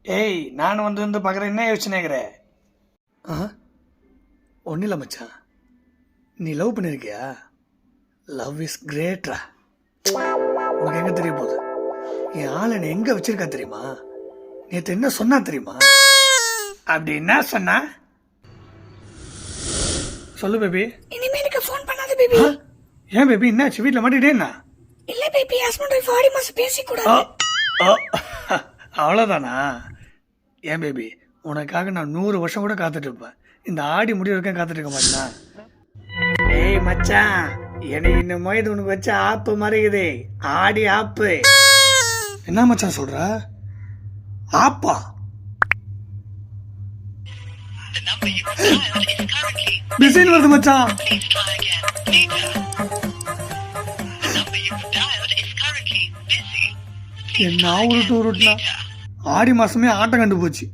ஏய் நான் வந்து பார்க்குறேன், என்ன யோசனைக்கிற? ஆ ஒன்றும் இல்லை மச்சான், நீ லவ் பண்ணியிருக்கியா? லவ் இஸ் கிரேட்ரா. உனக்கு எங்கே தெரிய போகுது? என் ஆள் என்னை எங்கே வச்சிருக்கா தெரியுமா? நேற்று என்ன சொன்னா தெரியுமா? அப்படி என்ன சொன்னா சொல்லு பேபி. இனிமே எனக்கு ஃபோன் பண்ணாத பேபி. ஏன் பேபி, என்னாச்சு? வீட்டில் மாட்டிட்டேன்னா? இல்ல பேபி, ஹஸ்பண்ட் ஒய்ஃப் ஆடி மாசம் பேசிக்கூடாது. அவ்வளோதானா? ஏன் பேபி, உனக்காக நான் 100 வருஷம் கூட காத்துட்டு இருப்பேன். இந்த ஆடி முடிவு வரைக்கும் காத்துட்டு இருக்க மாட்டேனா? ஏய் மச்சான், எனக்கு இன்னும் இது உனக்கு வச்ச ஆப்பு மறையுது. ஆடி ஆப்பு. என்ன மச்சான் சொல்ற? ஆப்பா? பிஸின்னு வருது மச்சான். என்ன உருட்டுனா? ஆடி மாசமே ஆட்டம் கண்டு போச்சு.